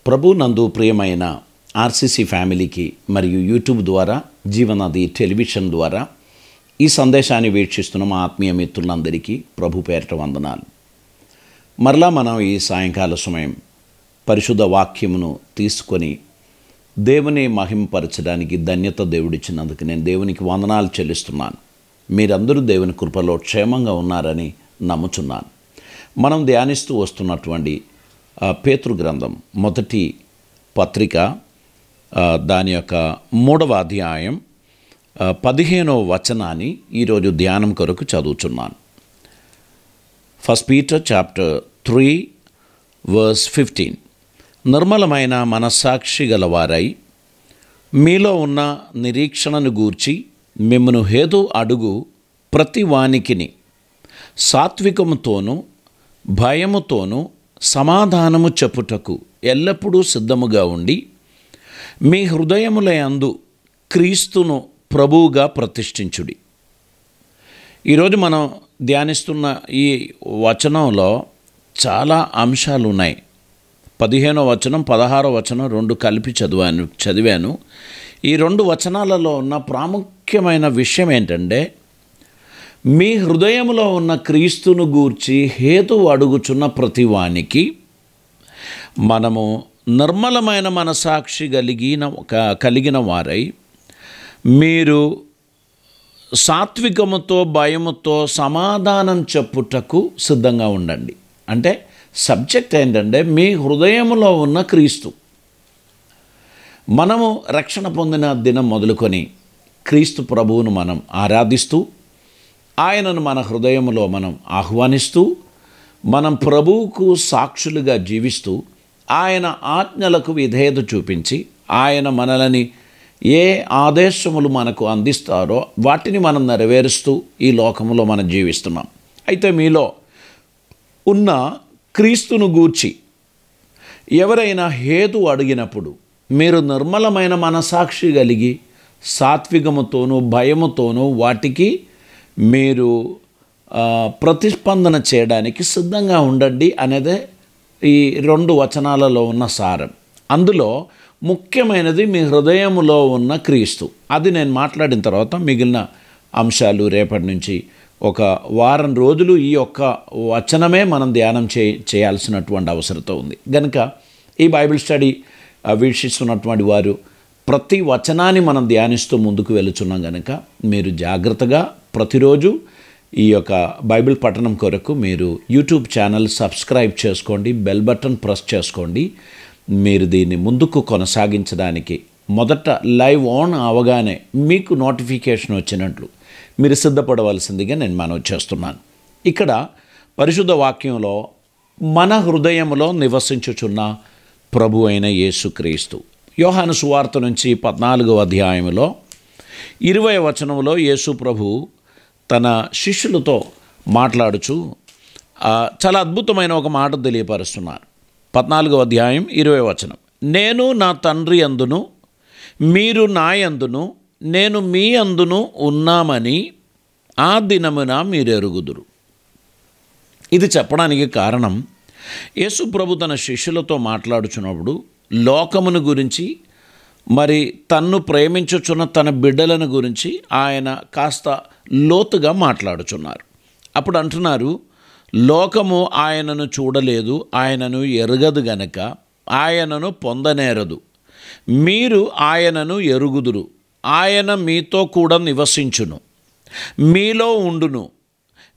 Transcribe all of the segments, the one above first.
ప్రభు నందు ప్రియమైన ఆర్సీసీ ఫ్యామిలీకి మరియు యూట్యూబ్ ద్వారా జీవనది టెలివిజన్ ద్వారా ఈ సందేశాన్ని వీక్షిస్తున్న మా ఆత్మీయ మిత్రులందరికీ ప్రభు పేరిట వందనాలు. మరలా మనం ఈ సాయంకాల సమయం పరిశుద్ధ వాక్యమును తీసుకొని దేవుని మహిమపరచడానికి ధన్యత దేవుడిచ్చినందుకు నేను దేవునికి వందనాలు చెల్లిస్తున్నాను. మీరందరూ దేవుని కృపలో క్షేమంగా ఉన్నారని నమ్ముచున్నాను. మనం ధ్యానిస్తూ వస్తున్నటువంటి పేతురు గ్రంథం మొదటి పత్రిక దాని యొక్క 3వ అధ్యాయం 15వ వచనాన్ని ఈరోజు ధ్యానం కొరకు చదువుచున్నాను. 1 పీటర్ చాప్టర్ 3 వర్స్ 15. నిర్మలమైన మనస్సాక్షి గలవారై మీలో ఉన్న నిరీక్షణను గూర్చి మిమ్మును హేతు అడుగు ప్రతి వానికిని సాత్వికముతోనూ భయముతోనూ సమాధానము చెప్పుటకు ఎల్లప్పుడూ సిద్ధముగా ఉండి మీ హృదయములయందు క్రీస్తును ప్రభువుగా ప్రతిష్ఠించుడి. ఈరోజు మనం ధ్యానిస్తున్న ఈ వచనంలో చాలా అంశాలు ఉన్నాయి. 15వ వచనం 16వ వచనం 2 కలిపి చదివాను. ఈ 2 వచనాలలో ఉన్న ప్రాముఖ్యమైన విషయం ఏంటంటే, మీ హృదయంలో ఉన్న క్రీస్తును గూర్చి హేతు అడుగుచున్న ప్రతివానికి మనము నిర్మలమైన మనసాక్షి కలిగిన వారై మీరు సాత్వికముతో భయముతో సమాధానం చెప్పుటకు సిద్ధంగా ఉండండి. అంటే సబ్జెక్ట్ ఏంటంటే మీ హృదయంలో ఉన్న క్రీస్తు. మనము రక్షణ పొందిన దినం మొదలుకొని క్రీస్తు ప్రభువును మనం ఆరాధిస్తూ ఆయనను మన హృదయంలో మనం ఆహ్వానిస్తూ మనం ప్రభువుకు సాక్షులుగా జీవిస్తూ ఆయన ఆజ్ఞలకు విధేయత చూపించి ఆయన మనల్ని ఏ ఆదేశములు మనకు అందిస్తారో వాటిని మనం నెరవేరుస్తూ ఈ లోకంలో మనం జీవిస్తున్నాం. అయితే మీలో ఉన్న క్రీస్తును గూర్చి ఎవరైనా హేతు అడిగినప్పుడు మీరు నిర్మలమైన మనసాక్షి కలిగి సాత్వికముతోనూ భయముతోనూ వాటికి మీరు ప్రతిస్పందన చేయడానికి సిద్ధంగా ఉండండి అనేదే ఈ 2 వచనాలలో ఉన్న సారం. అందులో ముఖ్యమైనది మీ హృదయములో ఉన్న క్రీస్తు. అది నేను మాట్లాడిన తర్వాత మిగిలిన అంశాలు రేపటి నుంచి ఒక వారం రోజులు ఈ యొక్క వచనమే మనం ధ్యానం చేయాల్సినటువంటి అవసరత ఉంది. కనుక ఈ బైబిల్ స్టడీ వీక్షిస్తున్నటువంటి వారు ప్రతి వచనాన్ని మనం ధ్యానిస్తూ ముందుకు వెళుతున్నాం. కనుక మీరు జాగ్రత్తగా ప్రతిరోజు ఈ యొక్క బైబిల్ పఠనం కొరకు మీరు యూట్యూబ్ ఛానల్ సబ్స్క్రైబ్ చేసుకోండి, బెల్ బటన్ ప్రెస్ చేసుకోండి. మీరు దీన్ని ముందుకు కొనసాగించడానికి మొదట లైవ్ ఆన్ అవగానే మీకు నోటిఫికేషన్ వచ్చినట్లు మీరు సిద్ధపడవలసిందిగా నేను మనవి చేస్తున్నాను. ఇక్కడ పరిశుద్ధ వాక్యంలో మన హృదయంలో నివసించుచున్న ప్రభు అయిన యేసుక్రీస్తు. యోహాను సువార్త నుంచి 14వ అధ్యాయంలో 20వ వచనంలో యేసు ప్రభు తన శిష్యులతో మాట్లాడుచు చాలా అద్భుతమైన ఒక మాట తెలియపరుస్తున్నారు. 14వ అధ్యాయం 20వ వచనం. నేను నా తండ్రి అందును మీరు నా యందును నేను మీ అందును ఉన్నామని ఆ దినమున మీరు ఎరుగుదురు. ఇది చెప్పడానికి కారణం, యేసు ప్రభు తన శిష్యులతో మాట్లాడుచున్నప్పుడు లోకమును గురించి మరి తన్ను ప్రేమించుచున్న తన బిడ్డలను గురించి ఆయన కాస్త లోతుగా మాట్లాడుచున్నారు. అప్పుడు అంటున్నారు, లోకము ఆయనను చూడలేదు, ఆయనను ఎరగదు గనక ఆయనను పొందనేరదు. మీరు ఆయనను ఎరుగుదురు, ఆయన మీతో కూడా నివసించును, మీలో ఉండును,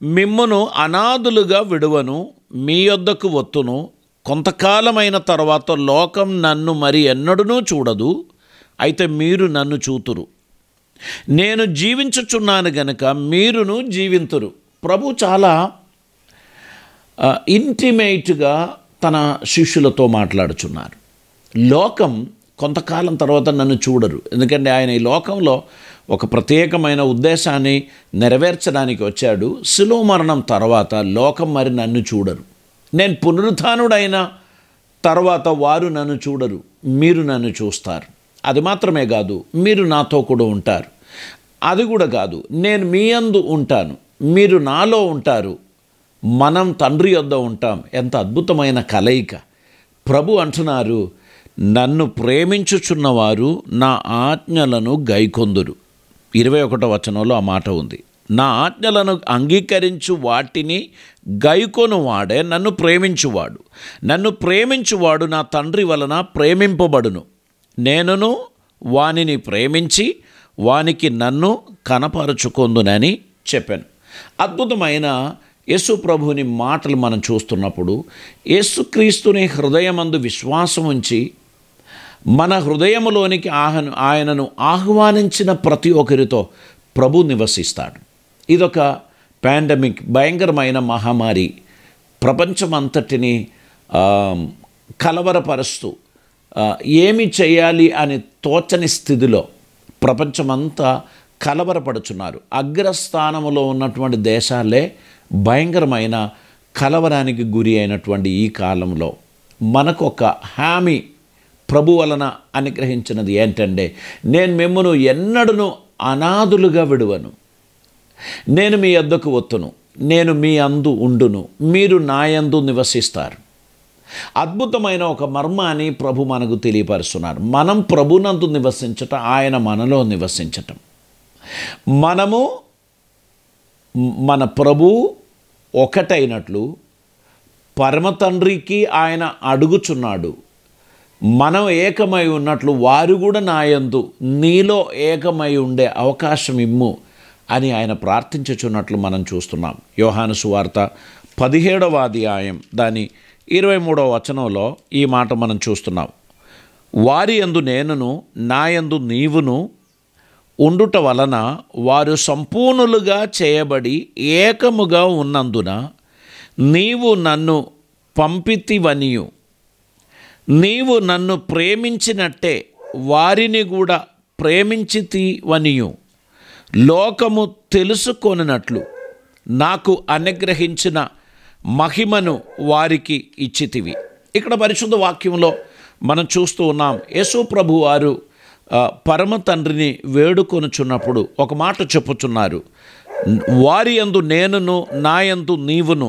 మిమ్మును అనాథులుగా విడువను, మీ యొద్దకు వత్తును. కొంతకాలమైన తర్వాత లోకం నన్ను మరి ఎన్నడూనూ చూడదు, అయితే మీరు నన్ను చూతురు. నేను జీవించుచున్నాను గనుక మీరును జీవింతురు. ప్రభు చాలా ఇంటిమేట్గా తన శిష్యులతో మాట్లాడుచున్నారు. లోకం కొంతకాలం తర్వాత నన్ను చూడరు, ఎందుకంటే ఆయన ఈ లోకంలో ఒక ప్రత్యేకమైన ఉద్దేశాన్ని నెరవేర్చడానికి వచ్చాడు. శిలువ మరణం తర్వాత లోకం మరి నన్ను చూడరు. నేను పునరుత్థానుడైన తర్వాత వారు నన్ను చూడరు, మీరు నన్ను చూస్తారు. అది మాత్రమే కాదు, మీరు నాతో కూడా ఉంటారు. అది కూడా కాదు, నేను మీ యందు ఉంటాను, మీరు నాలో ఉంటారు, మనం తండ్రి యొద్ద ఉంటాం. ఎంత అద్భుతమైన కలయిక. ప్రభు అంటున్నారు, నన్ను ప్రేమించుచున్నవారు నా ఆజ్ఞలను గైకొందురు. 21వ వచనంలో ఆ మాట ఉంది. నా ఆజ్ఞలను అంగీకరించు వాటిని గైకొను వాడే నన్ను ప్రేమించువాడు. నన్ను ప్రేమించువాడు నా తండ్రి వలన ప్రేమింపబడును. నేనును వానిని ప్రేమించి వానికి నన్ను కనపరుచుకొందునని చెప్పాను. అద్భుతమైన యేసు ప్రభువుని మాటలు మనం చూస్తున్నప్పుడు, యేసుక్రీస్తుని హృదయమందు విశ్వాసం ఉంచి మన హృదయములోనికి ఆయనను ఆహ్వానించిన ప్రతి ఒక్కరితో ప్రభు నివసిస్తాడు. ఇదొక పాండమిక్, భయంకరమైన మహమ్మారి ప్రపంచమంతటిని కలవరపరుస్తూ ఏమి చేయాలి అని తోచని స్థితిలో ప్రపంచమంతా కలవరపడుచున్నారు. అగ్రస్థానంలో ఉన్నటువంటి దేశాలే భయంకరమైన కలవరానికి గురి అయినటువంటి ఈ కాలంలో మనకు ఒక హామీ ప్రభు వలన అనుగ్రహించినది ఏంటంటే, నేను మిమ్మును ఎన్నడూను అనాథులుగా విడువను, నేను మీ యొద్దకు వత్తును, నేను మీ అందు ఉండును, మీరు నా యందు నివసిస్తారు. అద్భుతమైన ఒక మర్మాన్ని ప్రభు మనకు తెలియపరుస్తున్నారు. మనం ప్రభునందు నివసించటం, ఆయన మనలో నివసించటం. మనము మన ప్రభు ఒకటైనట్లు పరమ తండ్రికి ఆయన అడుగుచున్నాడు. మనం ఏకమై ఉన్నట్లు వారు కూడా నా యందు నీలో ఏకమై ఉండే అవకాశం ఇమ్ము అని ఆయన ప్రార్థించుచున్నట్లు మనం చూస్తున్నాం. యోహాను సువార్త 17వ అధ్యాయం దాని 23వ వచనంలో ఈ మాట మనం చూస్తున్నాం. వారి యందు నేనును నా యందు నీవును ఉండుట వలన వారు సంపూర్ణులుగా చేయబడి ఏకముగా ఉన్నందున నీవు నన్ను పంపితివనియు నీవు నన్ను ప్రేమించినట్టే వారిని కూడా ప్రేమించితివనియు లోకము తెలుసుకొనినట్లు నాకు అనుగ్రహించిన మహిమను వారికి ఇచ్చితివి. ఇక్కడ పరిశుద్ధ వాక్యంలో మనం చూస్తూ ఉన్నాం. యేసు ప్రభు వారు పరమ తండ్రిని వేడుకొనుచున్నప్పుడు ఒక మాట చెప్పుచున్నారు. వారి యందు నేనును నా యందు నీవును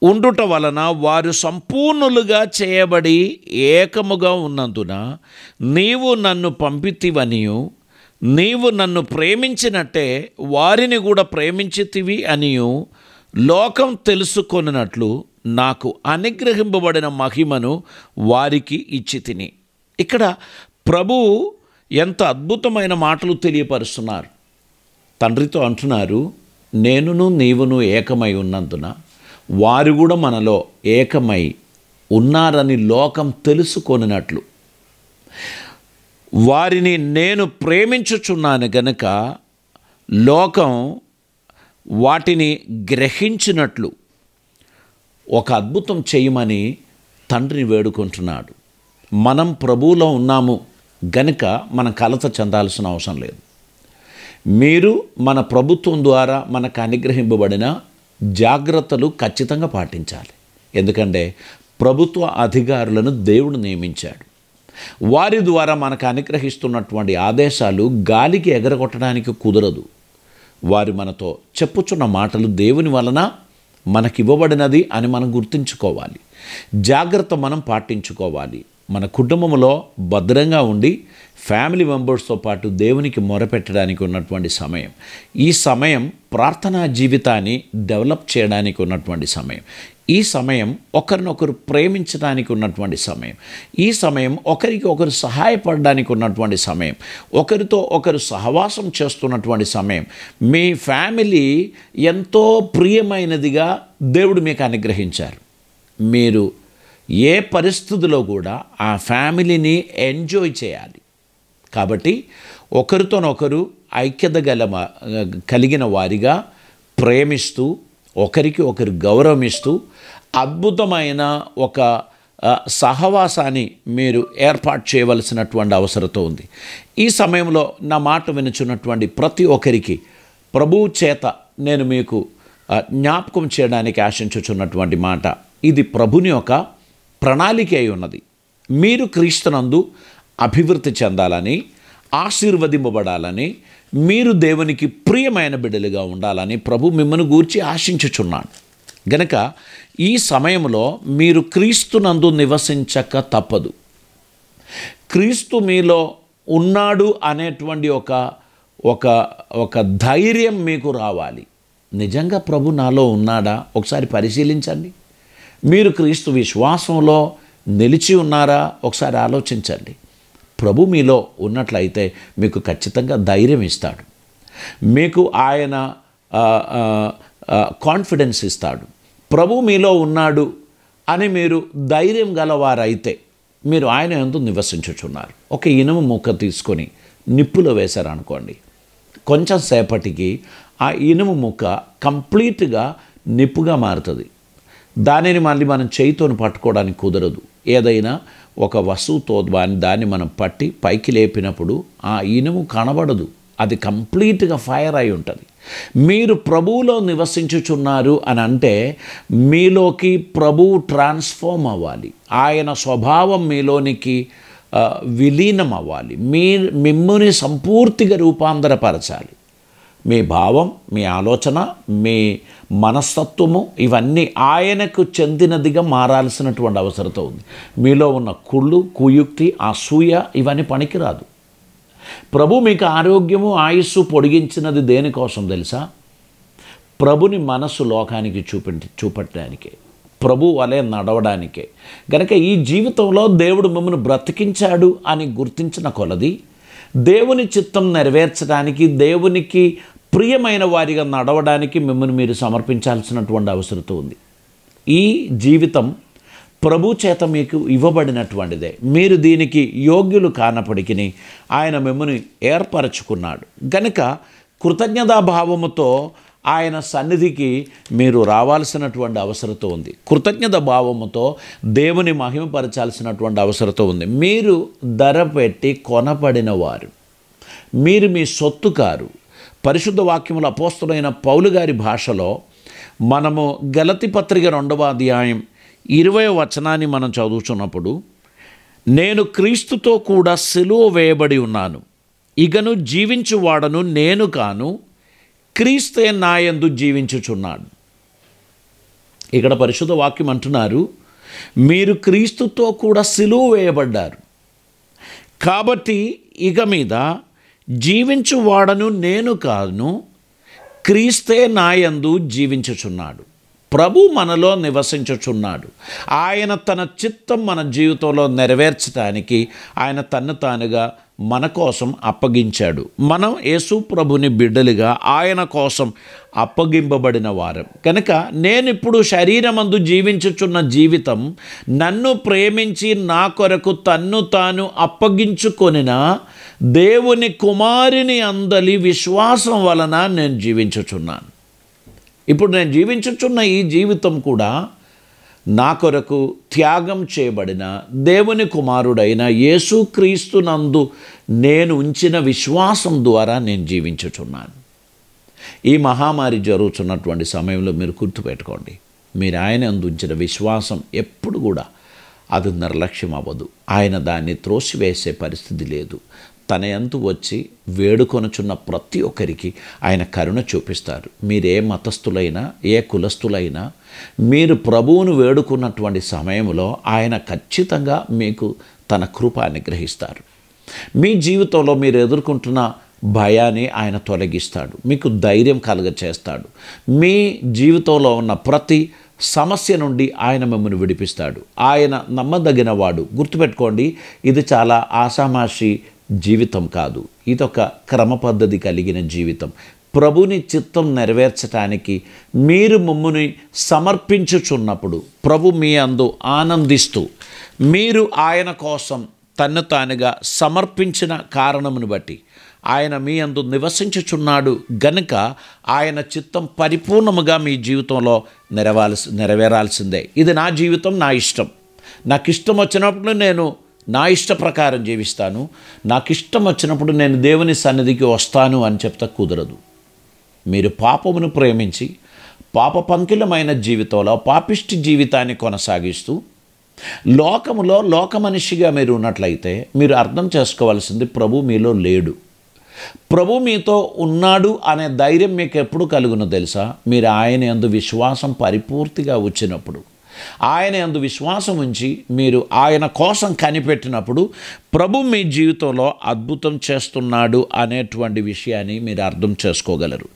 ఉండుట వలన వారు సంపూర్ణులుగా చేయబడి ఏకముగా ఉన్నందున నీవు నన్ను పంపితివనియు నీవు నన్ను ప్రేమించినట్టే వారిని కూడా ప్రేమించితివి అనియు లోకం తెలుసుకొనినట్లు నాకు అనుగ్రహింపబడిన మహిమను వారికి ఇచ్చితిని. ఇక్కడ ప్రభువు ఎంత అద్భుతమైన మాటలు తెలియపరుస్తున్నారు. తండ్రితో అంటున్నారు, నేనును నీవును ఏకమై ఉన్నందున వారు కూడా మనలో ఏకమై ఉన్నారని లోకం తెలుసుకొనినట్లు వారిని నేను ప్రేమించుచున్నాను గనుక లోకం వాటిని గ్రహించినట్లు ఒక అద్భుతం చేయమని తండ్రిని వేడుకుంటున్నాడు. మనం ప్రభువులో ఉన్నాము గనుక మనం కలత చెందాల్సిన అవసరం లేదు. మీరు మన ప్రభుత్వం ద్వారా మనకు అనుగ్రహింపబడిన జాగ్రత్తలు ఖచ్చితంగా పాటించాలి. ఎందుకంటే ప్రభుత్వ అధికారులను దేవుడు నియమించాడు. వారి ద్వారా మనకు అనుగ్రహిస్తున్నటువంటి ఆదేశాలు గాలికి ఎగరగొట్టడానికి కుదరదు. వారు మనతో చెప్పుచున్న మాటలు దేవుని వలన మనకివ్వబడినది అని మనం గుర్తుంచుకోవాలి. జాగ్రత్త మనం పాటించుకోవాలి. మన కుటుంబంలో భద్రంగా ఉండి ఫ్యామిలీ మెంబర్స్తో పాటు దేవునికి మొరపెట్టడానికి ఉన్నటువంటి సమయం. ఈ సమయం ప్రార్థనా జీవితాన్ని డెవలప్ చేయడానికి ఉన్నటువంటి సమయం. ఈ సమయం ఒకరినొకరు ప్రేమించడానికి ఉన్నటువంటి సమయం. ఈ సమయం ఒకరికి ఒకరు సహాయపడడానికి ఉన్నటువంటి సమయం. ఒకరితో ఒకరు సహవాసం చేస్తున్నటువంటి సమయం. మీ ఫ్యామిలీ ఎంతో ప్రియమైనదిగా దేవుడు మీకు అనుగ్రహించారు. మీరు ఏ పరిస్థితుల్లో కూడా ఆ ఫ్యామిలీని ఎంజాయ్ చేయాలి. కాబట్టి ఒకరితోనొకరు ఐక్యత కలిగిన వారిగా ప్రేమిస్తూ ఒకరికి ఒకరు గౌరవిస్తూ అద్భుతమైన ఒక సహవాసాన్ని మీరు ఏర్పాటు చేయవలసినటువంటి అవసరత ఉంది. ఈ సమయంలో నా మాట వినుచున్నటువంటి ప్రతి ఒక్కరికి ప్రభువు చేత నేను మీకు జ్ఞాపకం చేయడానికి ఆశించుచున్నటువంటి మాట, ఇది ప్రభుని యొక్క ప్రణాళిక అయి ఉన్నది. మీరు క్రీస్తునందు అభివృద్ధి చెందాలని, ఆశీర్వదింపబడాలని, మీరు దేవునికి ప్రియమైన బిడ్డలుగా ఉండాలని ప్రభు మిమ్మల్ని గూర్చి ఆశించుచున్నాడు. గనక ఈ సమయంలో మీరు క్రీస్తునందు నివసించక తప్పదు. క్రీస్తు మీలో ఉన్నాడు అనేటువంటి ఒక ఒక ఒక ధైర్యం మీకు రావాలి. నిజంగా ప్రభు నాలో ఉన్నాడా ఒకసారి పరిశీలించండి. మీరు క్రీస్తు విశ్వాసంలో నిలిచి ఉన్నారా ఒకసారి ఆలోచించండి. ప్రభు మీలో ఉన్నట్లయితే మీకు ఖచ్చితంగా ధైర్యం ఇస్తాడు. మీకు ఆయన కాన్ఫిడెన్స్ ఇస్తాడు. ప్రభు మీలో ఉన్నాడు అని మీరు ధైర్యం గలవారైతే మీరు ఆయన యందు నివసించుచున్నారు. ఒక ఇనుము ముక్క తీసుకొని నిప్పులో వేశారనుకోండి, కొంచెం సేపటికి ఆ ఇనుము ముక్క కంప్లీట్గా నిప్పుగా మారుతుంది. దానిని మళ్ళీ మనం చేయితో పట్టుకోవడానికి కుదరదు. ఏదైనా ఒక వస్తువుతో దాన్ని మనం పట్టి పైకి లేపినప్పుడు ఆ ఇనుము కనబడదు, అది కంప్లీట్గా ఫైర్ అయి ఉంటుంది. మీరు ప్రభువులో నివసించుచున్నారు అని అంటే మీలోకి ప్రభువు ట్రాన్స్ఫార్మ్ అవ్వాలి, ఆయన స్వభావం మీలోనికి విలీనం అవ్వాలి, మిమ్ముని సంపూర్తిగా రూపాంతరపరచాలి. మీ భావం, మీ ఆలోచన, మీ మనస్తత్వము ఇవన్నీ ఆయనకు చెందినదిగా మారాల్సినటువంటి అవసరత ఉంది. మీలో ఉన్న కుళ్ళు, కుయుక్తి, అసూయ ఇవన్నీ పనికిరాదు. ప్రభు మీకు ఆరోగ్యము, ఆయుస్సు పొడిగించినది దేనికోసం తెలుసా? ప్రభుని మనస్సు లోకానికి చూపట్టడానికే, ప్రభు వలె నడవడానికే. కనుక ఈ జీవితంలో దేవుడు మిమ్మల్ని బ్రతికించాడు అని గుర్తించిన కొలది దేవుని చిత్తం నెరవేర్చడానికి, దేవునికి ప్రియమైన వారిగా నడవడానికి మిమ్మల్ని మీరు సమర్పించాల్సినటువంటి అవసరం ఉంది. ఈ జీవితం ప్రభు చేత మీకు ఇవ్వబడినటువంటిదే. మీరు దీనికి యోగ్యులు కానప్పటికీ ఆయన మిమ్మల్ని ఏర్పరచుకున్నాడు. కనుక కృతజ్ఞతాభావముతో ఆయన సన్నిధికి మీరు రావాల్సినటువంటి అవసరత ఉంది. కృతజ్ఞత భావముతో దేవుని మహిమపరచాల్సినటువంటి అవసరత ఉంది. మీరు ధర పెట్టి కొనబడిన వారు, మీరు మీ సొత్తు కారు. పరిశుద్ధ వాక్యముల అపోస్తలుడైన పౌలు గారి భాషలో మనము గలతీ పత్రిక 2వ అధ్యాయం 20వ వచనాన్ని మనం చదువుతున్నప్పుడు, నేను క్రీస్తుతో కూడా సిలువ వేయబడి ఉన్నాను, ఇకను జీవించువాడను నేను కాను, క్రీస్తే నాయందు జీవించుచున్నాడు. ఇక్కడ పరిశుద్ధ వాక్యం అంటున్నారు, మీరు క్రీస్తుతో కూడా సిలువ వేయబడ్డారు, కాబట్టి ఇక మీద జీవించువాడను నేను కాను, క్రీస్తే నాయందు జీవించుచున్నాడు. ప్రభు మనలో నివసించుచున్నాడు. ఆయన తన చిత్తం మన జీవితంలో నెరవేర్చడానికి ఆయన తన్ను తానుగా మన కోసం అప్పగించాడు. మనం యేసు ప్రభుని బిడ్డలుగా ఆయన కోసం అప్పగింపబడిన వారం. కనుక నేనిప్పుడు శరీరమందు జీవించుచున్న జీవితం నన్ను ప్రేమించి నా కొరకు తన్ను తాను అప్పగించుకొనిన దేవుని కుమారుని అందలి విశ్వాసం వలన నేను జీవించుచున్నాను. ఇప్పుడు నేను జీవించుచున్న ఈ జీవితం కూడా నా కొరకు త్యాగం చేయబడిన దేవుని కుమారుడైన యేసుక్రీస్తునందు నేను ఉంచిన విశ్వాసం ద్వారా నేను జీవించుచున్నాను. ఈ మహామారి జరుగుతున్నటువంటి సమయంలో మీరు గుర్తుపెట్టుకోండి, మీరు ఆయన యందు ఉంచిన విశ్వాసం ఎప్పుడు కూడా అది నిర్లక్ష్యం అవ్వదు. ఆయన దాన్ని త్రోసివేసే పరిస్థితి లేదు. తన యందు వచ్చి వేడుకొనుచున్న ప్రతి ఒక్కరికి ఆయన కరుణ చూపిస్తారు. మీరే మతస్థులైనా, ఏ కులస్థులైనా, మీరు ప్రభువును వేడుకున్నటువంటి సమయంలో ఆయన ఖచ్చితంగా మీకు తన కృప అనుగ్రహిస్తారు. మీ జీవితంలో మీరు ఎదుర్కొంటున్న భయాన్ని ఆయన తొలగిస్తాడు, మీకు ధైర్యం కలుగచేస్తాడు. మీ జీవితంలో ఉన్న ప్రతి సమస్య నుండి ఆయన మిమ్మల్ని విడిపిస్తాడు. ఆయన నమ్మదగిన వాడు. గుర్తుపెట్టుకోండి, ఇది చాలా ఆషామాషి జీవితం కాదు, ఇదొక క్రమ పద్ధతి కలిగిన జీవితం. ప్రభుని చిత్తం నెరవేర్చడానికి మీరు మమ్ముని సమర్పించుచున్నప్పుడు ప్రభు మీ అందు ఆనందిస్తూ మీరు ఆయన కోసం తన్ను తానుగా సమర్పించిన కారణమును బట్టి ఆయన మీ అందు నివసించుచున్నాడు గనుక ఆయన చిత్తం పరిపూర్ణముగా మీ జీవితంలో నెరవేరాల్సిందే. ఇది నా జీవితం, నా ఇష్టం. నాకు ఇష్టం వచ్చినప్పుడు నేను నా ఇష్ట ప్రకారం జీవిస్తాను, నాకు ఇష్టం వచ్చినప్పుడు నేను దేవుని సన్నిధికి వస్తాను అని చెప్తా కుదరదు. మీరు పాపమును ప్రేమించి పాప పంకిలమైన జీవితంలో పాపిష్టి జీవితాన్ని కొనసాగిస్తూ లోకములో లోక మనిషిగా మీరు ఉన్నట్లయితే మీరు అర్థం చేసుకోవాల్సింది ప్రభు మీలో లేడు. ప్రభు మీతో ఉన్నాడు అనే ధైర్యం మీకు ఎప్పుడు కలుగునో తెలుసా? మీరు ఆయన యందు విశ్వాసం పరిపూర్తిగా వచ్చినప్పుడు. ఆయన యందు విశ్వాసం ఉంచి మీరు ఆయన కోసం కనిపెట్టినప్పుడు ప్రభు మీ జీవితంలో అద్భుతం చేస్తున్నాడు అనేటువంటి విషయాన్ని మీరు అర్థం చేసుకోగలరు.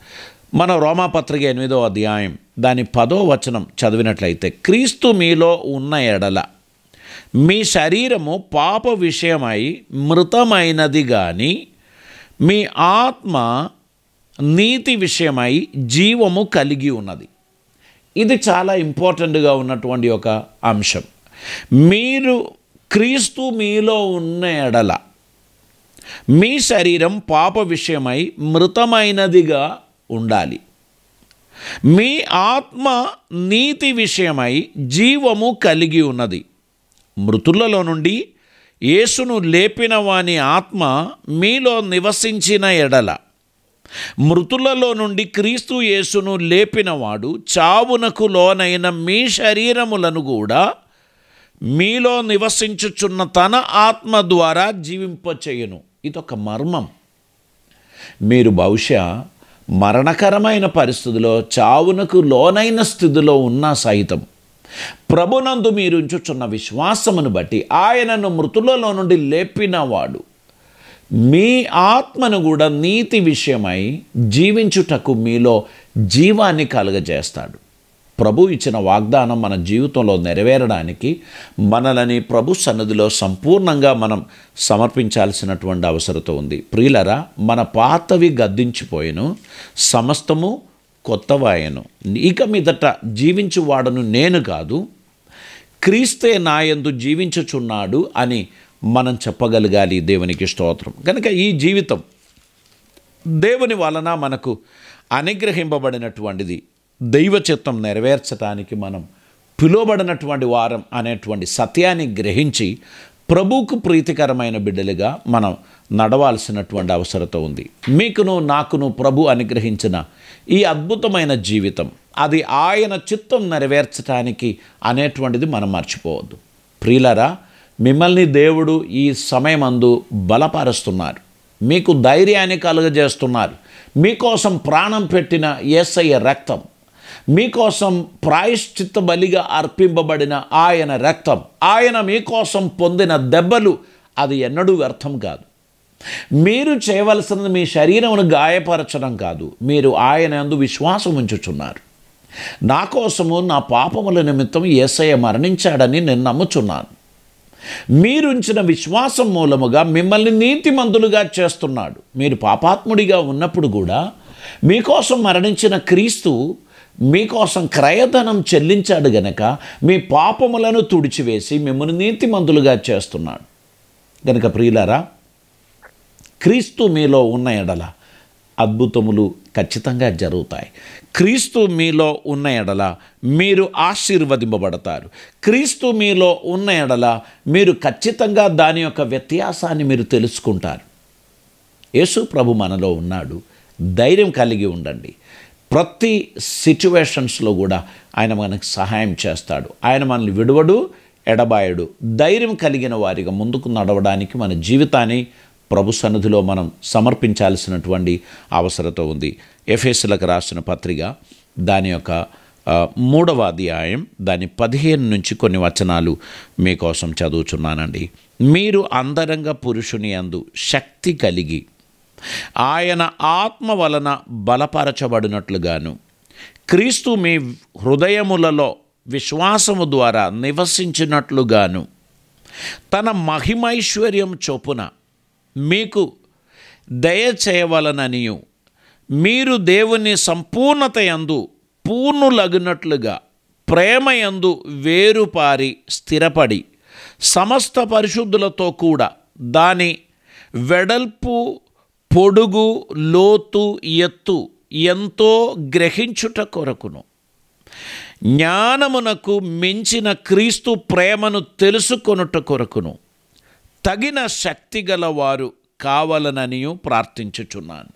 మన రోమాపత్రిక 8వ అధ్యాయం దాని 10వ వచనం చదివినట్లయితే, క్రీస్తు మీలో ఉన్న ఎడల మీ శరీరము పాప విషయమై మృతమైనది కానీ మీ ఆత్మ నీతి విషయమై జీవము కలిగి ఉన్నది. ఇది చాలా ఇంపార్టెంట్గా ఉన్నటువంటి ఒక అంశం. మీరు క్రీస్తు మీలో ఉన్న ఎడల మీ శరీరం పాప విషయమై మృతమైనదిగా ఉండాలి, మీ ఆత్మ నీతి విషయమై జీవము కలిగి ఉన్నది. మృతులలో నుండి యేసును లేపిన వాని ఆత్మ మీలో నివసించిన ఎడల, మృతులలో నుండి క్రీస్తు యేసును లేపినవాడు చావునకు లోనైన మీ శరీరములను కూడా మీలో నివసించుచున్న తన ఆత్మ ద్వారా జీవింపచేయును. ఇదొక మర్మం. మీరు బహుశా మరణకరమైన పరిస్థితిలో, చావునకు లోనైన స్థితిలో ఉన్నా సైతం ప్రభునందు మీరు ఉంచుచున్న విశ్వాసమును బట్టి ఆయనను మృతులలో నుండి లేపినవాడు మీ ఆత్మను కూడా నీతి విషయమై జీవించుటకు మీలో జీవాన్ని కలుగజేస్తాడు. ప్రభు ఇచ్చిన వాగ్దానం మన జీవితంలో నెరవేరడానికి మనలని ప్రభు సన్నిధిలో సంపూర్ణంగా మనం సమర్పించాల్సినటువంటి అవసరం ఉంది. ప్రియులరా, మన పాతవి గద్దించిపోయెను, సమస్తము కొత్తవాయను. ఇక మీదట జీవించువాడను నేను కాదు, క్రీస్తే నాయందు జీవించుచున్నాడు అని మనం చెప్పగలగాలి. దేవునికి స్తోత్రం. కనుక ఈ జీవితం దేవుని వలన మనకు అనుగ్రహింపబడినటువంటిది. దైవ చిత్తం నెరవేర్చడానికి మనం పిలువబడినటువంటి వారం అనేటువంటి సత్యాన్ని గ్రహించి ప్రభువుకు ప్రీతికరమైన బిడ్డలుగా మనం నడవాల్సినటువంటి అవసరత ఉంది. మీకును నాకును ప్రభు అనుగ్రహించిన ఈ అద్భుతమైన జీవితం, అది ఆయన చిత్తం నెరవేర్చడానికి అనేటువంటిది మనం మర్చిపోవద్దు. ప్రియులరా, మిమ్మల్ని దేవుడు ఈ సమయమందు బలపరుస్తున్నారు, మీకు ధైర్యాన్ని కలుగజేస్తున్నారు. మీకోసం ప్రాణం పెట్టిన యేసయ్య రక్తం, మీకోసం ప్రాయశ్చిత్త బలిగా అర్పింపబడిన ఆయన రక్తం, ఆయన మీకోసం పొందిన దెబ్బలు, అది ఎన్నడూ వ్యర్థం కాదు. మీరు చేయవలసినది మీ శరీరమును గాయపరచడం కాదు, మీరు ఆయన యందు విశ్వాసం ఉంచుచున్నారు. నా కోసము నా పాపముల నిమిత్తం యేసయ్య మరణించాడని నేను నమ్ముచున్నాను. మీరుంచిన విశ్వాసం మూలముగా మిమ్మల్ని నీతిమంతులుగా చేస్తున్నాడు. మీరు పాపాత్ముడిగా ఉన్నప్పుడు కూడా మీకోసం మరణించిన క్రీస్తు మీకోసం క్రయధనం చెల్లించాడు గనక మీ పాపములను తుడిచివేసి మిమ్మల్ని నీతిమంతులుగా చేస్తున్నాడు. గనక ప్రియులారా, క్రీస్తు మీలో ఉన్న ఎడల అద్భుతములు ఖచ్చితంగా జరుగుతాయి. క్రీస్తు మీలో ఉన్న ఎడల మీరు ఆశీర్వదింపబడతారు. క్రీస్తు మీలో ఉన్న ఎడల మీరు ఖచ్చితంగా దాని యొక్క వ్యత్యాసాన్ని మీరు తెలుసుకుంటారు. యేసు ప్రభు మనలో ఉన్నాడు. ధైర్యం కలిగి ఉండండి. ప్రతి సిచ్యువేషన్స్లో కూడా ఆయన మనకు సహాయం చేస్తాడు. ఆయన మనల్ని విడువడు, ఎడబాయడు. ధైర్యం కలిగిన వారిగా ముందుకు నడవడానికి మన జీవితాన్ని ప్రభు సన్నిధిలో మనం సమర్పించాల్సినటువంటి అవసరత ఉంది. ఎఫెసీయులకు రాసిన పత్రిక దాని యొక్క 3వ అధ్యాయం దాని 15 నుంచి కొన్ని వచనాలు మీకోసం చదువుచున్నానండి. మీరు అంతరంగ పురుషుని యందు శక్తి కలిగి ఆయన ఆత్మ వలన బలపరచబడినట్లుగాను, క్రీస్తు మీ హృదయములలో విశ్వాసము ద్వారా నివసించినట్లుగాను, తన మహిమైశ్వర్యం చొప్పున మీకు దయచేయవలననియు, మీరు దేవుని సంపూర్ణత యందు పూర్ణులగునట్లుగా ప్రేమయందు వేరుపారి స్థిరపడి సమస్త పరిశుద్ధులతో కూడా దాని వెడల్పు, పొడుగు, లోతు, ఎత్తు ఎంతో గ్రహించుట కొరకును జ్ఞానమునకు మించిన క్రీస్తు ప్రేమను తెలుసుకొనుట కొరకును తగిన శక్తి గల వారు కావాలననియు ప్రార్థించుచున్నాను.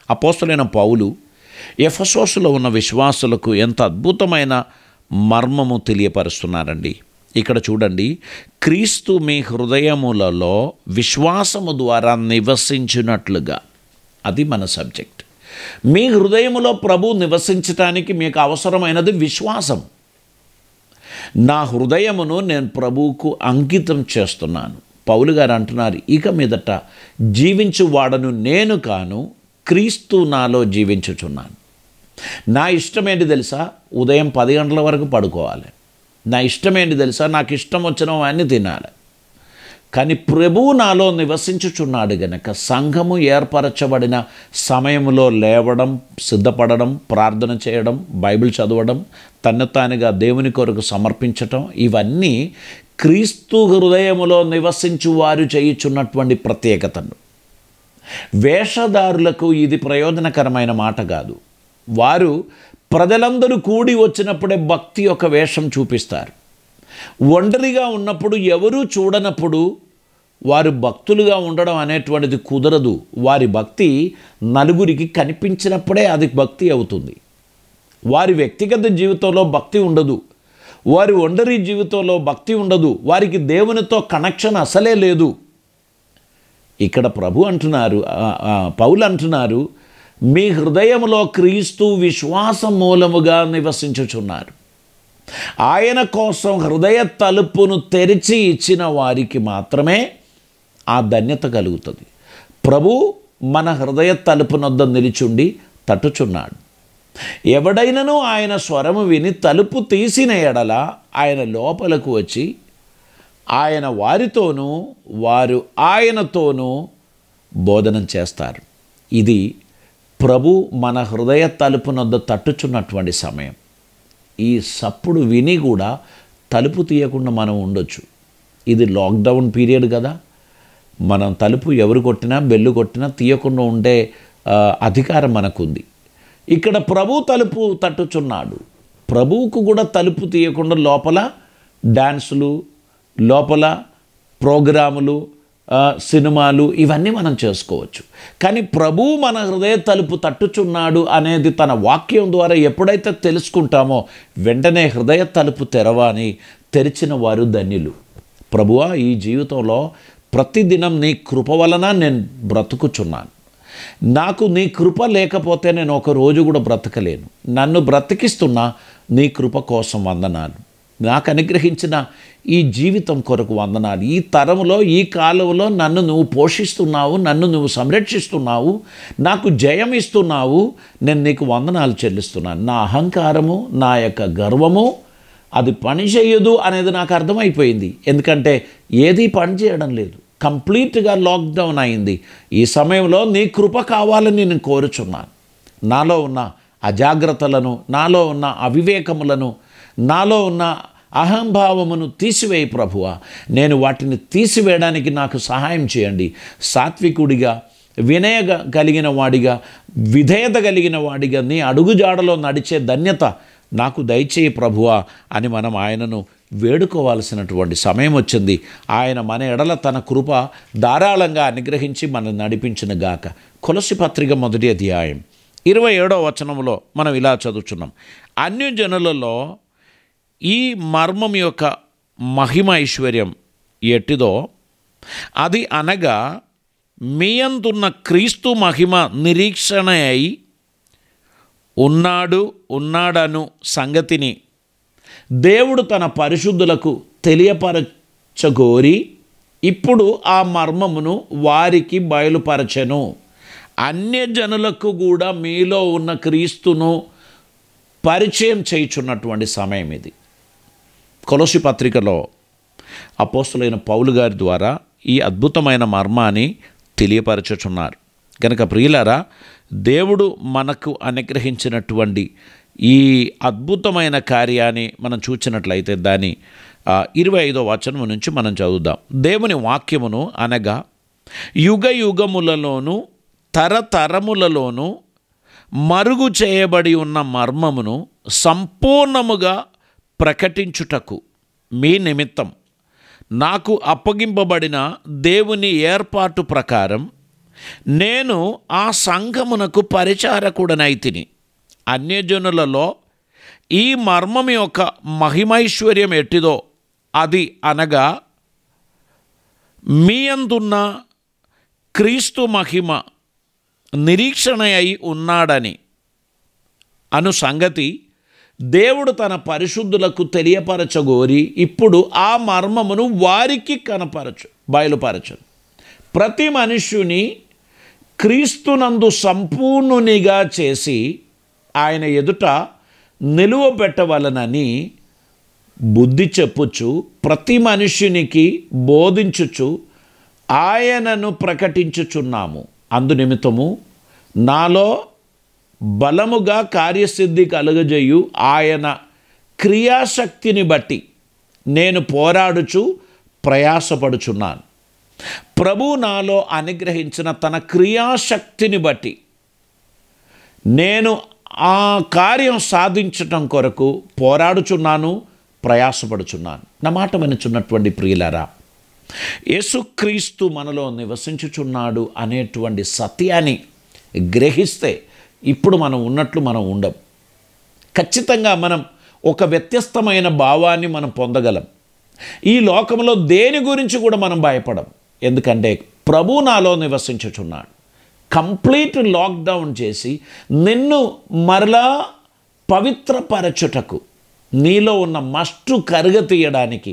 అపోస్తలుడైన పౌలు ఎఫెసోసులో ఉన్న విశ్వాసులకు ఎంత అద్భుతమైన మర్మము తెలియపరుస్తున్నారండి. ఇక్కడ చూడండి, క్రీస్తు మీ హృదయములలో విశ్వాసము ద్వారా నివసించినట్లుగా. అది మన సబ్జెక్ట్. మీ హృదయములో ప్రభు నివసించటానికి మీకు అవసరమైనది విశ్వాసం. నా హృదయమును నేను ప్రభువుకు అంకితం చేస్తున్నాను. పౌలు గారు అంటున్నారు, ఇక మీదట జీవించువాడను నేను కాను, క్రీస్తు నాలో జీవించుచున్నాను. నా ఇష్టమేంటి తెలుసా? ఉదయం 10 గంటల వరకు పడుకోవాలి. నా ఇష్టమేంటి తెలుసా? నాకు ఇష్టం వచ్చినవన్నీ తినాలి. కానీ ప్రభువు నాలో నివసించుచున్నాడు గనక సంఘము ఏర్పరచబడిన సమయంలో లేవడం, సిద్ధపడడం, ప్రార్థన చేయడం, బైబిల్ చదవడం, తన్ను తానుగా దేవుని కొరకు సమర్పించటం, ఇవన్నీ క్రీస్తు హృదయములో నివసించు వారు చేయుచున్నటువంటి ప్రత్యేకతను. వేషధారులకు ఇది ప్రయోజనకరమైన మాట కాదు. వారు ప్రజలందరూ కూడి వచ్చినప్పుడే భక్తి యొక్క వేషం చూపిస్తారు. ఒంటరిగా ఉన్నప్పుడు, ఎవరూ చూడనప్పుడు వారు భక్తులుగా ఉండడం అనేటువంటిది కుదరదు. వారి భక్తి నలుగురికి కనిపించినప్పుడే అది భక్తి అవుతుంది. వారి వ్యక్తిగత జీవితంలో భక్తి ఉండదు, వారి ఒంటరి జీవితంలో భక్తి ఉండదు, వారికి దేవునితో కనెక్షన్ అసలే లేదు. ఇక్కడ ప్రభు అంటున్నారు, పౌలు అంటున్నారు, మీ హృదయంలో క్రీస్తు విశ్వాసం మూలముగా నివసించుచున్నారు. ఆయన కోసం హృదయ తలుపును తెరిచి ఇచ్చిన వారికి మాత్రమే ఆ ధన్యత కలుగుతుంది. ప్రభు మన హృదయ తలుపునొద్ద నిలిచుండి తట్టుచున్నాడు. ఎవడైనను ఆయన స్వరము విని తలుపు తీసిన ఎడల ఆయన లోపలకు వచ్చి ఆయన వారితోనూ వారు ఆయనతోనూ బోధనం చేస్తారు. ఇది ప్రభు మన హృదయ తలుపునొద్ద తట్టుచున్నటువంటి సమయం. ఈ సప్పుడు విని కూడా తలుపు తీయకుండా మనం ఉండొచ్చు. ఇది లాక్డౌన్ పీరియడ్ కదా. మనం తలుపు ఎవరు కొట్టినా, బెల్లు కొట్టినా తీయకుండా ఉండే అధికారం మనకుంది. ఇక్కడ ప్రభు తలుపు తట్టుచున్నాడు. ప్రభువుకు కూడా తలుపు తీయకుండా లోపల డ్యాన్సులు, లోపల ప్రోగ్రాములు, సినిమాలు ఇవన్నీ మనం చేసుకోవచ్చు. కానీ ప్రభువు మన హృదయ తలుపు తట్టుచున్నాడు అనేది తన వాక్యం ద్వారా ఎప్పుడైతే తెలుసుకుంటామో వెంటనే హృదయ తలుపు తెరవని తెరిచిన వారు ధన్యులు. ప్రభువా, ఈ జీవితంలో ప్రతిదినం నీ కృప వలన నేను బ్రతుకుచున్నాను. నాకు నీ కృప లేకపోతే నేను ఒక రోజు కూడా బ్రతకలేను. నన్ను బ్రతికిస్తున్నా నీ కృప కోసం వందనాలు. నాకు అనుగ్రహించిన ఈ జీవితం కొరకు వందనాలు. ఈ తరంలో, ఈ కాలంలో నన్ను నువ్వు పోషిస్తున్నావు, నన్ను నువ్వు సంరక్షిస్తున్నావు, నాకు జయం ఇస్తున్నావు. నేను నీకు వందనాలు చెల్లిస్తున్నాను. నా అహంకారము, నా యొక్క గర్వము అది పని చేయదు అనేది నాకు అర్థమైపోయింది. ఎందుకంటే ఏది పని చేయడం లేదు. కంప్లీట్గా లాక్డౌన్ అయింది. ఈ సమయంలో నీ కృప కావాలని నేను కోరుచున్నాను. నాలో ఉన్న అజాగ్రత్తలను, నాలో ఉన్న అవివేకములను, నాలో ఉన్న అహంభావమును తీసివేయి ప్రభువా. నేను వాటిని తీసివేయడానికి నాకు సహాయం చేయండి. సాత్వికుడిగా, వినయ కలిగిన వాడిగా, విధేయత కలిగిన వాడిగా నీ అడుగుజాడలో నడిచే ధన్యత నాకు దయచేయి ప్రభువా అని మనం ఆయనను వేడుకోవాల్సినటువంటి సమయం వచ్చింది. ఆయన మన ఎడల తన కృప ధారాళంగా అనుగ్రహించి మనం నడిపించిన గాక. కొలస్సీ పత్రిక 1వ అధ్యాయం 27వ వచనంలో మనం ఇలా చదువుతున్నాం. అన్యజనులలో ఈ మర్మం యొక్క మహిమ ఐశ్వర్యం ఎట్టిదో అది అనగా మీయందున్న క్రీస్తు మహిమ నిరీక్షణ అయి ఉన్నాడను సంగతిని దేవుడు తన పరిశుద్ధులకు తెలియపరచగోరి ఇప్పుడు ఆ మర్మమును వారికి బయలుపరచెను. అన్యజనులకు కూడా మీలో ఉన్న క్రీస్తును పరిచయం చేయుచున్నటువంటి సమయం ఇది. కొలస్సీ పత్రికలో అపోస్తలుడైన పౌలు గారి ద్వారా ఈ అద్భుతమైన మర్మాన్ని తెలియపరచుచున్నారు. కనుక ప్రియులారా, దేవుడు మనకు అనుగ్రహించినటువంటి ఈ అద్భుతమైన కార్యాన్ని మనం చూసినట్లయితే దాని 25వ వచనం నుంచి మనం చదువుదాం. దేవుని వాక్యమును అనగా యుగ యుగములలోను తరతరములలోను మరుగు చేయబడి ఉన్న మర్మమును సంపూర్ణముగా ప్రకటించుటకు మీ నిమిత్తం నాకు అప్పగింపబడిన దేవుని ఏర్పాటు ప్రకారం నేను ఆ సంఘమునకు పరిచారకుడనైతిని. అన్యజనులలో ఈ మర్మం యొక్క మహిమైశ్వర్యం ఎట్టిదో అది అనగా మీ అందున్న క్రీస్తు మహిమ నిరీక్షణ అయి ఉన్నాడని అను సంగతి దేవుడు తన పరిశుద్ధులకు తెలియపరచగోరి ఇప్పుడు ఆ మర్మమును వారికి బయలుపరచను. ప్రతి మనుష్యుని క్రీస్తునందు సంపూర్ణునిగా చేసి ఆయన ఎదుట నిలువబెట్టవలనని బుద్ధి చెప్పుచు ప్రతి మనుష్యునికి బోధించుచు ఆయనను ప్రకటించుచున్నాము. అందునిమిత్తము నాలో బలముగా కార్యసిద్ధి కలుగజేయు ఆయన క్రియాశక్తిని బట్టి నేను పోరాడుచు ప్రయాసపడుచున్నాను. ప్రభు నాలో అనుగ్రహించిన తన క్రియాశక్తిని బట్టి నేను ఆ కార్యం సాధించటం కొరకు పోరాడుచున్నాను, ప్రయాసపడుచున్నాను. నా మాట వినుచున్నటువంటి ప్రియులారా, యేసుక్రీస్తు మనలో నివసించుచున్నాడు అనేటువంటి సత్యాన్ని గ్రహిస్తే ఇప్పుడు మనం ఉన్నట్లు మనం ఉండం. ఖచ్చితంగా మనం ఒక వ్యత్యస్తమైన భావాన్ని మనం పొందగలం. ఈ లోకంలో దేని గురించి కూడా మనం భయపడం. ఎందుకంటే ప్రభు నాలో నివసించుచున్నాడు. కంప్లీట్ లాక్డౌన్ చేసి నిన్ను మరలా పవిత్రపరచుటకు, నీలో ఉన్న మస్టు కరుగతీయడానికి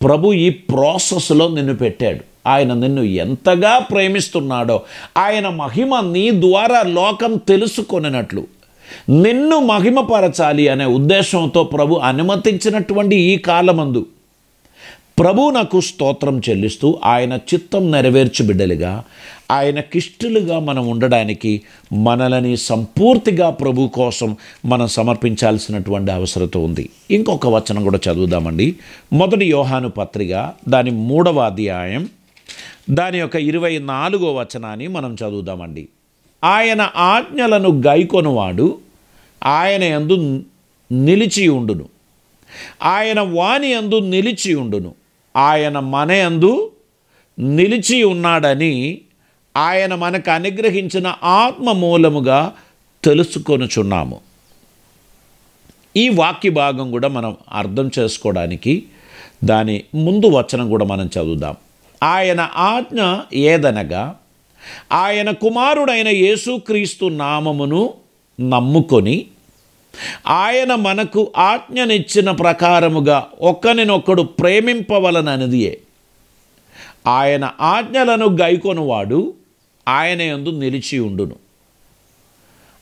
ప్రభు ఈ ప్రాసెస్లో నిన్ను పెట్టాడు. ఆయన నిన్ను ఎంతగా ప్రేమిస్తున్నాడో, ఆయన మహిమ నీ ద్వారా లోకం తెలుసుకొనినట్లు నిన్ను మహిమపరచాలి అనే ఉద్దేశంతో ప్రభు అనుమతించినటువంటి ఈ కాలమందు ప్రభు నాకు స్తోత్రం చెల్లిస్తూ ఆయన చిత్తం నెరవేర్చి బిడ్డలుగా, ఆయనకిష్టులుగా మనం ఉండడానికి మనలని సంపూర్తిగా ప్రభు కోసం మనం సమర్పించాల్సినటువంటి అవసరత ఉంది. ఇంకొక వచనం కూడా చదువుదామండి. 1 యోహాను పత్రిక దాని 3వ అధ్యాయం దాని యొక్క 24వ వచనాన్ని మనం చదువుదామండి. ఆయన ఆజ్ఞలను గైకొనువాడు ఆయన యందు నిలిచి ఉండును, ఆయన వాని యందు నిలిచి ఉండును, ఆయన మన యందు నిలిచి ఉన్నాడని ఆయన మనకు అనుగ్రహించిన ఆత్మ మూలముగా తెలుసుకొనుచున్నాము. ఈ వాక్య భాగం కూడా మనం అర్థం చేసుకోవడానికి దాని ముందు వచనం కూడా మనం చదువుదాం. ఆయన ఆజ్ఞ ఏదనగా ఆయన కుమారుడైన యేసుక్రీస్తు నామమును నమ్ముకొని ఆయన మనకు ఆజ్ఞనిచ్చిన ప్రకారముగా ఒకరినొకడు ప్రేమింపవలననిదియే. ఆయన ఆజ్ఞలను గైకొనువాడు ఆయన యందు నిలిచి ఉండును,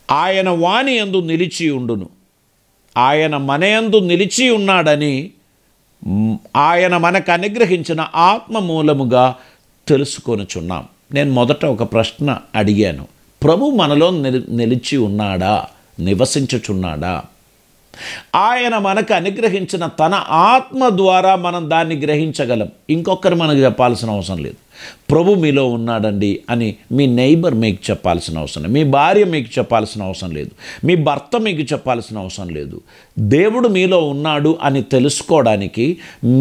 ఆయన వాని యందు నిలిచి ఉండును, ఆయన మన యందు నిలిచి ఉన్నాడని ఆయన మనకు అనుగ్రహించిన ఆత్మ మూలముగా తెలుసుకొనుచున్నాం. నేను మొదట ఒక ప్రశ్న అడిగాను. ప్రభు మనలో నిలిచి ఉన్నాడా, నివసించుచున్నాడా? ఆయన మనకు అనుగ్రహించిన తన ఆత్మ ద్వారా మనం దాన్ని గ్రహించగలం. ఇంకొకరు మనకు చెప్పాల్సిన అవసరం లేదు. ప్రభు మీలో ఉన్నాడండి అని మీ నైబర్ మీకు చెప్పాల్సిన అవసరం లేదు, మీ భార్య మీకు చెప్పాల్సిన అవసరం లేదు, మీ భర్త మీకు చెప్పాల్సిన అవసరం లేదు. దేవుడు మీలో ఉన్నాడు అని తెలుసుకోవడానికి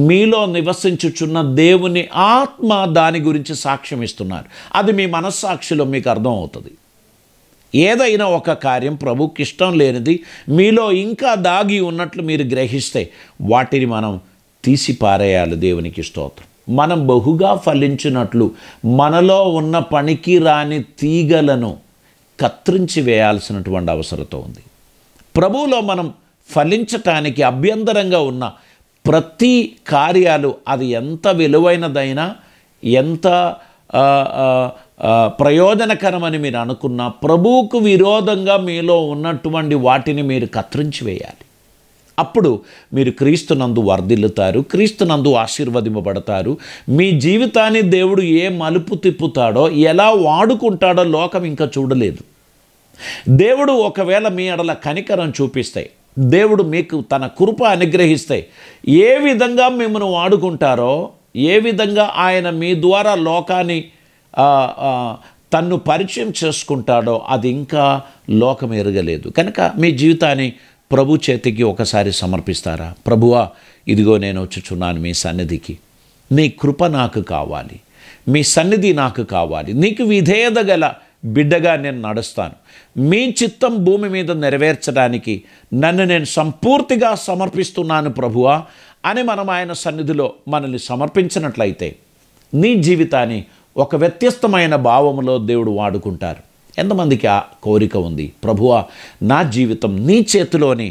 మీలో నివసించుచున్న దేవుని ఆత్మ దాని గురించి సాక్ష్యం ఇస్తున్నారు. అది మీ మనస్సాక్షిలో మీకు అర్థం అవుతుంది. ఏదైనా ఒక కార్యం ప్రభుకి ఇష్టం లేనిది మీలో ఇంకా దాగి ఉన్నట్లు మీరు గ్రహిస్తే వాటిని మనం తీసి పారేయాలి. దేవునికి స్తోత్రం. మనం బహుగా ఫలించినట్లు మనలో ఉన్న పనికి రాని తీగలను కత్తిరించి వేయాల్సినటువంటి అవసరత ఉంది. ప్రభువులో మనం ఫలించటానికి అభ్యంతరంగా ఉన్న ప్రతి కార్యాలు అది ఎంత విలువైనదైనా, ఎంత ప్రయోజనకరమని మీరు అనుకున్న ప్రభువుకు విరోధంగా మీలో ఉన్నటువంటి వాటిని మీరు కత్తిరించి వేయాలి. అప్పుడు మీరు క్రీస్తునందు వర్ధిల్లుతారు, క్రీస్తునందు ఆశీర్వదింపబడతారు. మీ జీవితాన్ని దేవుడు ఏ మలుపు తిప్పుతాడో, ఎలా వాడుకుంటాడో లోకం ఇంకా చూడలేదు. దేవుడు ఒకవేళ మీ ఎడల కనికరం చూపిస్తే, దేవుడు మీకు తన కృప అనుగ్రహిస్తే, ఏ విధంగా మిమ్మల్ని వాడుకుంటారో, ఏ విధంగా ఆయన మీ ద్వారా లోకాన్ని తన్ను పరిచయం చేసుకుంటాడో అది ఇంకా లోకం ఎరగలేదు. కనుక మీ జీవితాన్ని ప్రభు చేతికి ఒకసారి సమర్పిస్తారా? ప్రభువా, ఇదిగో నేను వచ్చుచున్నాను మీ సన్నిధికి, నీ కృప నాకు కావాలి, మీ సన్నిధి నాకు కావాలి, నీకు విధేయత గల బిడ్డగా నేను నడుస్తాను, మీ చిత్తం భూమి మీద నెరవేర్చడానికి నన్ను నేను సంపూర్తిగా సమర్పిస్తున్నాను ప్రభువా అని మనం ఆయన సన్నిధిలో మనల్ని సమర్పించినట్లయితే నీ జీవితాన్ని ఒక వ్యత్యస్తమైన భావములో దేవుడు వాడుకుంటారు. ఎంతమందికి ఆ కోరిక ఉంది? ప్రభువా, నా జీవితం నీ చేతిలోని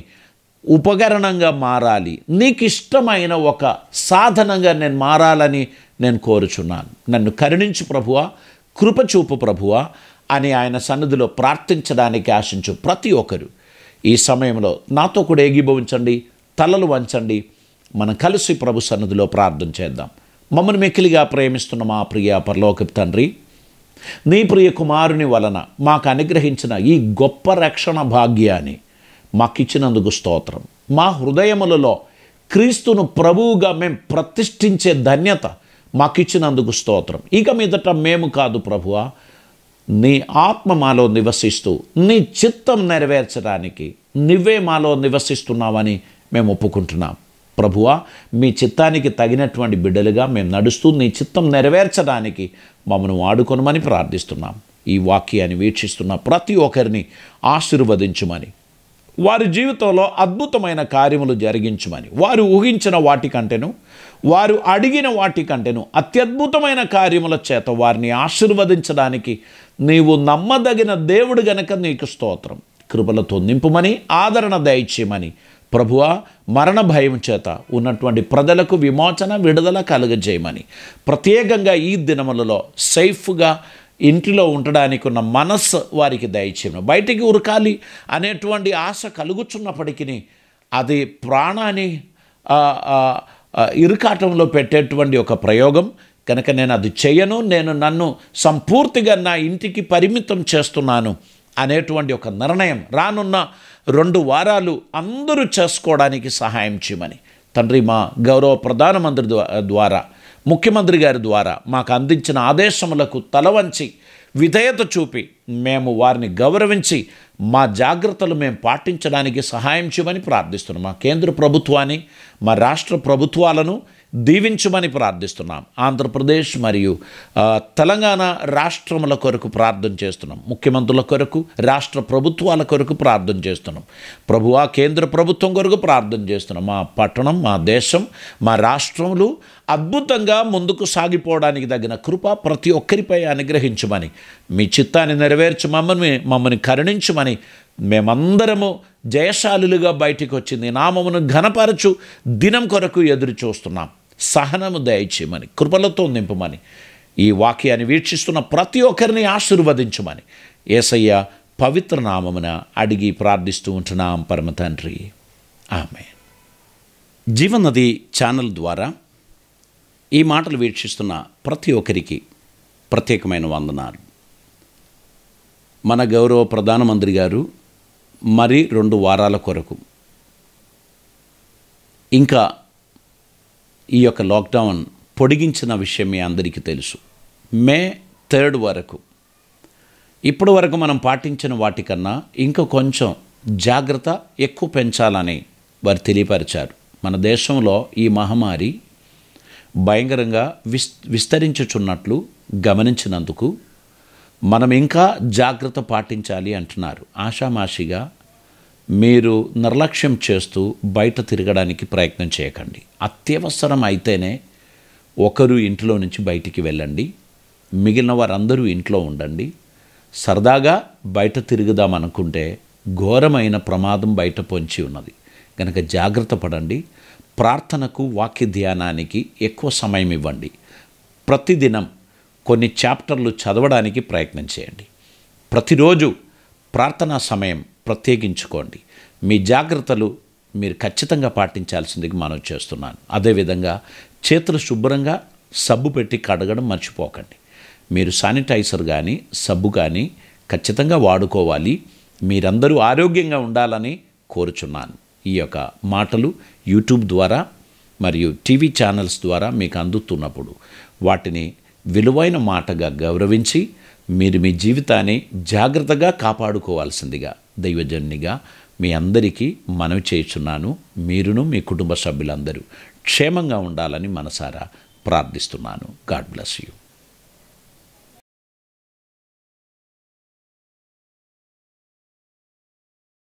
ఉపకరణంగా మారాలి, నీకు ఇష్టమైన ఒక సాధనంగా నేను మారాలని నేను కోరుచున్నాను. నన్ను కరుణించు ప్రభువా, కృపచూపు ప్రభువా అని ఆయన సన్నిధిలో ప్రార్థించడానికి ఆశించు ప్రతి ఒక్కరు ఈ సమయంలో నాతో కూడా ఏకీభవించండి, తలలు వంచండి. మనం కలిసి ప్రభు సన్నిధిలో ప్రార్థన చేద్దాం. మమ్మల్ని మిక్కిలిగా ప్రేమిస్తున్న మా ప్రియ పరలోకపు తండ్రి, నీ ప్రియ కుమారుని వలన మాకు అనుగ్రహించిన ఈ గొప్ప రక్షణ భాగ్యాన్ని మాకిచ్చినందుకు స్తోత్రం. మా హృదయములలో క్రీస్తును ప్రభువుగా మేము ప్రతిష్ఠించే ధన్యత మాకిచ్చినందుకు స్తోత్రం. ఇక మీదట మేము కాదు ప్రభువా, నీ ఆత్మ మాలో నివసిస్తూ నీ చిత్తం నెరవేర్చడానికి నువ్వే మాలో నివసిస్తున్నావని మేము ఒప్పుకుంటున్నాం. ప్రభువా, మీ చిత్తానికి తగినటువంటి బిడ్డలుగా మేము నడుస్తూ నీ చిత్తం నెరవేర్చడానికి మమ్మల్ని వాడుకొనమని ప్రార్థిస్తున్నాం. ఈ వాక్యాన్ని వీక్షిస్తున్న ప్రతి ఒక్కరిని ఆశీర్వదించుమని, వారి జీవితంలో అద్భుతమైన కార్యములు జరిగించమని, వారు ఊహించిన వాటికంటేను వారు అడిగిన వాటికంటేను అత్యద్భుతమైన కార్యముల చేత వారిని ఆశీర్వదించడానికి నీవు నమ్మదగిన దేవుడు గనక నీకు స్తోత్రం. కృపలతో నింపుమని, ఆదరణ దయచేయమని ప్రభువా, మరణ భయం చేత ఉన్నటువంటి ప్రజలకు విమోచన, విడుదల కలుగజేయమని, ప్రత్యేకంగా ఈ దినములలో సేఫ్గా ఇంటిలో ఉండడానికి ఉన్న మనస్సు వారికి దయచేయమని, బయటికి ఉరకాలి అనేటువంటి ఆశ కలుగుచున్నప్పటికీ అది ప్రాణాన్ని ఇరుకాటంలో పెట్టేటువంటి ఒక ప్రయోగం కనుక నేను అది చేయను, నేను నన్ను సంపూర్తిగా నా ఇంటికి పరిమితం చేస్తున్నాను అనేటువంటి ఒక నిర్ణయం రానున్న 2 వారాలు అందరూ చేసుకోవడానికి సహాయం చేయమని తండ్రి, మా గౌరవ ప్రధానమంత్రి ద్వారా, ముఖ్యమంత్రి గారి ద్వారా మాకు అందించిన ఆదేశములకు తలవంచి విధేయత చూపి మేము వారిని గౌరవించి మా జాగ్రత్తలు మేము పాటించడానికి సహాయం చేయమని ప్రార్థిస్తున్నాం. మా కేంద్ర ప్రభుత్వాన్ని, మా రాష్ట్ర ప్రభుత్వాలను దీవించమని ప్రార్థిస్తున్నాం. ఆంధ్రప్రదేశ్ మరియు తెలంగాణ రాష్ట్రముల కొరకు ప్రార్థన చేస్తున్నాం. ముఖ్యమంత్రుల కొరకు, రాష్ట్ర ప్రభుత్వాల కొరకు ప్రార్థన చేస్తున్నాం. ప్రభువా, కేంద్ర ప్రభుత్వం కొరకు ప్రార్థన చేస్తున్నాం. మా పట్టణం, మా దేశం, మా రాష్ట్రములు అద్భుతంగా ముందుకు సాగిపోవడానికి తగిన కృప ప్రతి ఒక్కరిపై అనుగ్రహించమని, మీ చిత్తాన్ని నెరవేర్చి మమ్మల్ని కరుణించమని, మేమందరము జయశాలులుగా బయటికి వచ్చింది నామమును ఘనపరచు దినం కొరకు ఎదురు చూస్తున్నాం. సహనము దయచేయమని, కృపలతో నింపమని, ఈ వాక్యాన్ని వీక్షిస్తున్న ప్రతి ఒక్కరిని ఆశీర్వదించమని యేసయ్య పవిత్ర నామమున అడిగి ప్రార్థిస్తూ ఉంటున్నాం పరమ తండ్రి, ఆమేన్. జీవనది ఛానల్ ద్వారా ఈ మాటలు వీక్షిస్తున్న ప్రతి ఒక్కరికి ప్రత్యేకమైన వందనాలు. మన గౌరవ ప్రధానమంత్రి గారు మరి 2 వారాల కొరకు ఇంకా ఈ యొక్క లాక్డౌన్ పొడిగించిన విషయం మీ అందరికీ తెలుసు. మే 3 వరకు, ఇప్పటి వరకు మనం పాటించిన వాటికన్నా ఇంకా కొంచెం జాగ్రత్త ఎక్కువ పెంచాలని వారు తెలియపరిచారు. మన దేశంలో ఈ మహమ్మారి భయంకరంగా విస్తరించుచున్నట్లు గమనించినందుకు మనం ఇంకా జాగ్రత్త పాటించాలి అంటున్నారు. ఆషామాషిగా మీరు నిర్లక్ష్యం చేస్తూ బయట తిరగడానికి ప్రయత్నం చేయకండి. అత్యవసరం అయితేనే ఒకరు ఇంట్లో నుంచి బయటికి వెళ్ళండి, మిగిలిన వారందరూ ఇంట్లో ఉండండి. సరదాగా బయట తిరుగుదామనుకుంటే ఘోరమైన ప్రమాదం బయట పొంచి ఉన్నది కనుక జాగ్రత్త పడండి. ప్రార్థనకు, వాక్య ధ్యానానికి ఎక్కువ సమయం ఇవ్వండి. ప్రతిదినం కొన్ని చాప్టర్లు చదవడానికి ప్రయత్నం చేయండి. ప్రతిరోజు ప్రార్థనా సమయం ప్రత్యేకించుకోండి. మీ జాగ్రత్తలు మీరు ఖచ్చితంగా పాటించాల్సిందిగా మనం చేస్తున్నాను. అదేవిధంగా చేతులు శుభ్రంగా సబ్బు పెట్టి కడగడం మర్చిపోకండి. మీరు శానిటైజర్ కానీ సబ్బు కానీ ఖచ్చితంగా వాడుకోవాలి. మీరందరూ ఆరోగ్యంగా ఉండాలని కోరుచున్నాను. ఈ యొక్క మాటలు యూట్యూబ్ ద్వారా మరియు టీవీ ఛానల్స్ ద్వారా మీకు అందుతున్నప్పుడు వాటిని విలువైన మాటగా గౌరవించి మీరు మీ జీవితాన్ని జాగ్రత్తగా కాపాడుకోవాల్సిందిగా దైవజనునిగా మీ అందరికీ మనవి చేయుచున్నాను. మీరును మీ కుటుంబ సభ్యులందరూ క్షేమంగా ఉండాలని మనసారా ప్రార్థిస్తున్నాను. God bless you.